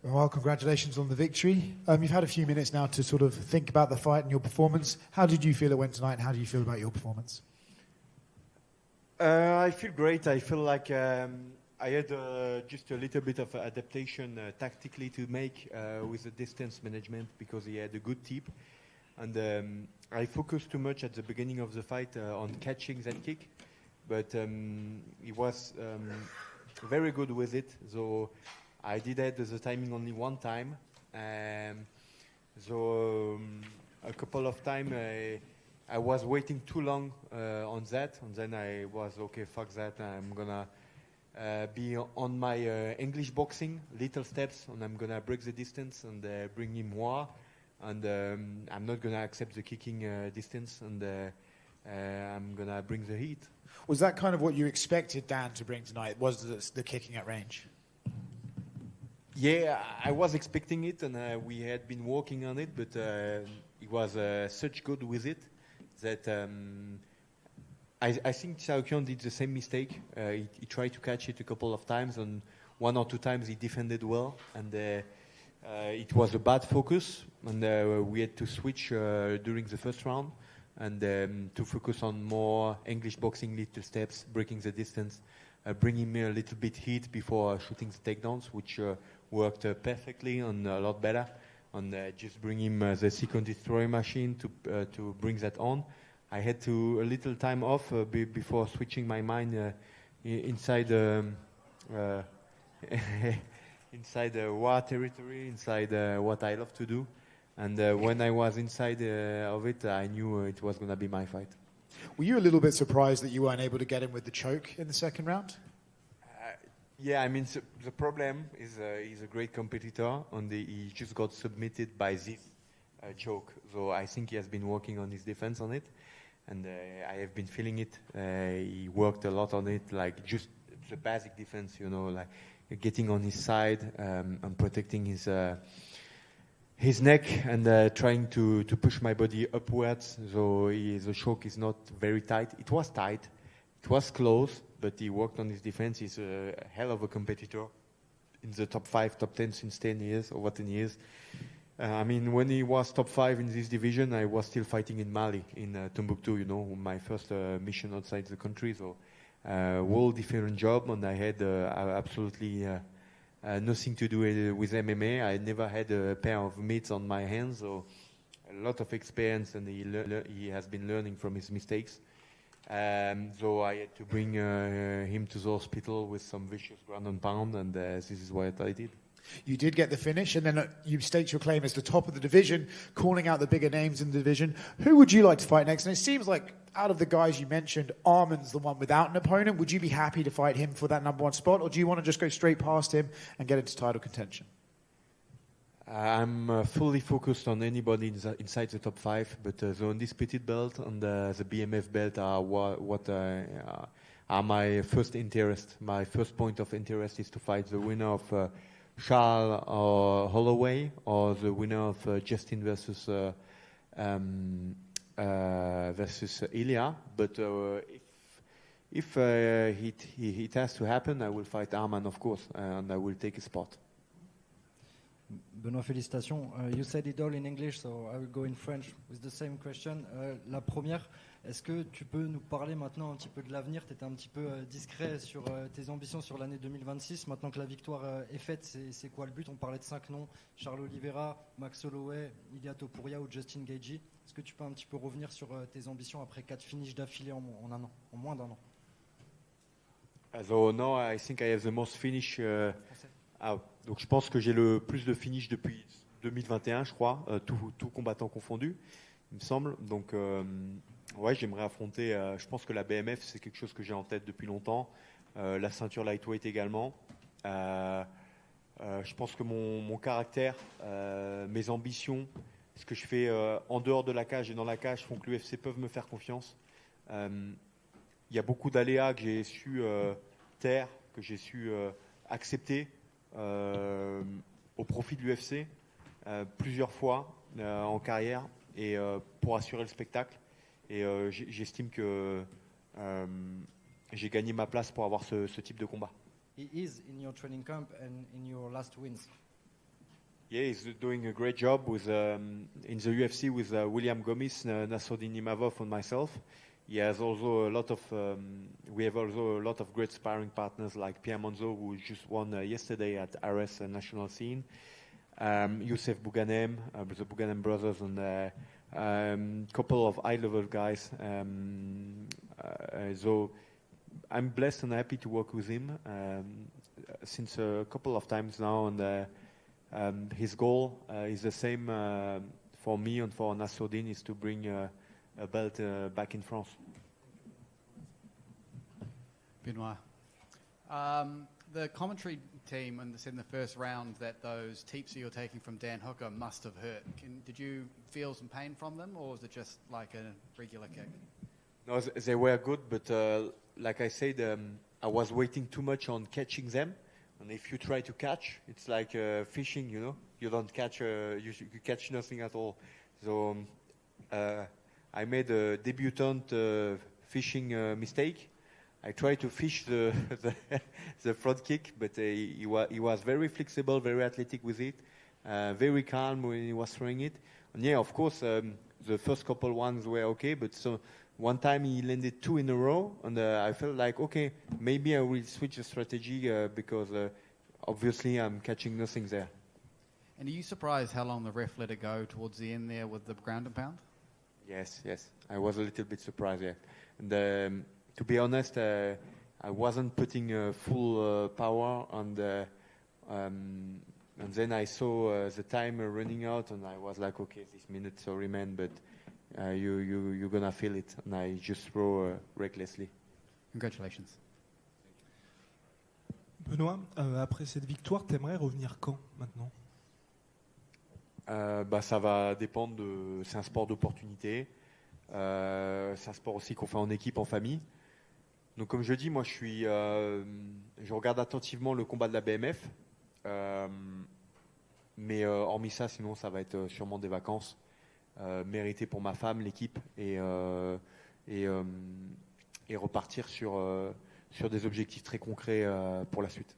Well, congratulations on the victory. You've had a few minutes now to sort of think about the fight and your performance. How did you feel it went tonight, and how do you feel about your performance? I feel great. I feel like I had just a little bit of adaptation tactically to make with the distance management because he had a good tip. And I focused too much at the beginning of the fight on catching that kick. But he was very good with it. So I did have the timing only one time. So a couple of times I was waiting too long on that. And then I was, okay, fuck that. I'm going to be on my English boxing, little steps, and I'm going to break the distance and bring him more. And I'm not going to accept the kicking distance, and I'm going to bring the heat. Was that kind of what you expected Dan to bring tonight, was the kicking at range? Yeah, I was expecting it, and we had been working on it, but he was such good with it that I think Tsarukyan did the same mistake. He tried to catch it a couple of times, and one or two times he defended well, and it was a bad focus, and we had to switch during the first round and to focus on more English boxing, little steps, breaking the distance, bringing me a little bit heat before shooting the takedowns, which worked perfectly and a lot better, and just bring him the second destroy machine to bring that on. I had to a little time off before switching my mind inside inside war territory, inside what I love to do. And when I was inside of it, I knew it was going to be my fight. Were you a little bit surprised that you weren't able to get him with the choke in the second round? Yeah, I mean, the problem is he's a great competitor, and he just got submitted by this choke. So I think he has been working on his defense on it, and I have been feeling it. He worked a lot on it, like just the basic defense, you know, like getting on his side and protecting his neck and trying to push my body upwards. So the choke is not very tight. It was tight. It was close, but he worked on his defense. He's a hell of a competitor in the top 5, top 10 since 10 years, over 10 years. I mean, when he was top 5 in this division, I was still fighting in Mali, in Timbuktu, you know, my first mission outside the country. So whole different job, and I had absolutely nothing to do with MMA. I never had a pair of mitts on my hands, so a lot of experience, and he has been learning from his mistakes. So I had to bring him to the hospital with some vicious ground and pound, and this is what I did. You did get the finish, and then you staked your claim as the top of the division, calling out the bigger names in the division. Who would you like to fight next? And it seems like out of the guys you mentioned, Arman's the one without an opponent. Would you be happy to fight him for that number 1 spot, or do you want to just go straight past him and get into title contention? I'm fully focused on anybody inside the top 5, but the undisputed belt and the BMF belt are what are my first interest. My first point of interest is to fight the winner of Charles or Holloway, or the winner of Justin versus Ilya. But if it has to happen, I will fight Arman, of course, and I will take a spot. Benoît, félicitations. You said it all in English, so I will go in French with the same question. La première, est-ce que tu peux nous parler maintenant un petit peu de l'avenir? Tu étais un petit peu discret sur tes ambitions sur l'année 2026. Maintenant que la victoire est faite, c'est quoi le but? On parlait de 5 noms, Charles Oliveira, Max Holloway, Ilia Topuria ou Justin Gaethje. Est-ce que tu peux un petit peu revenir sur tes ambitions après 4 finishes d'affilée en un an, en moins d'un an? So now I think I have the most finish. Donc je pense que j'ai le plus de finish depuis 2021, je crois, tout combattant confondu, il me semble. Donc ouais, j'aimerais affronter. Je pense que la BMF, c'est quelque chose que j'ai en tête depuis longtemps. La ceinture lightweight également. Je pense que mon caractère, mes ambitions, ce que je fais en dehors de la cage et dans la cage font que l'UFC peuvent me faire confiance. Il y a beaucoup d'aléas que j'ai su taire, que j'ai su accepter au profit de l'UFC plusieurs fois en carrière, et pour assurer le spectacle. Et j'estime que j'ai gagné ma place pour avoir ce type de combat. He is in your training camp and in your last wins. Yeah, he's doing a great job with in the UFC with William Gomis, Nassourdine Imavov, and myself. He has also a lot of. We have also a lot of great sparring partners like Pierre Monzo, who just won yesterday at RS National Scene. Youssef Bouganem, the Bouganem brothers, and couple of high-level guys. So I'm blessed and happy to work with him since a couple of times now, and his goal is the same for me and for Nassourdine, is to bring a belt back in France. Benoit, the commentary team said in the first round that those teeps that you're taking from Dan Hooker must have hurt. Did you feel some pain from them, or was it just like a regular kick? No, they were good, but like I said, I was waiting too much on catching them. And if you try to catch, it's like fishing, you know. You don't catch, you catch nothing at all. So I made a debutant fishing mistake. I tried to fish the front kick, but he was very flexible, very athletic with it, very calm when he was throwing it. And yeah, of course, the first couple ones were okay, but so one time he landed 2 in a row, and I felt like, okay, maybe I will switch the strategy because obviously I'm catching nothing there. And are you surprised how long the ref let it go towards the end there with the ground and pound? Yes. I was a little bit surprised, yeah. And to be honest, I wasn't putting full power on and then I saw the time running out, and I was like, okay, this minute so remain, but you're gonna feel it, and I just throw recklessly. Congratulations. Benoît, après cette victoire, t'aimerais revenir quand maintenant? Ça va dépendre de. C'est un sport d'opportunité. C'est un sport aussi qu'on fait en équipe, en famille. Donc comme je dis, moi je regarde attentivement le combat de la BMF. Mais hormis ça, sinon ça va être sûrement des vacances méritées pour ma femme, l'équipe, et repartir sur des objectifs très concrets pour la suite.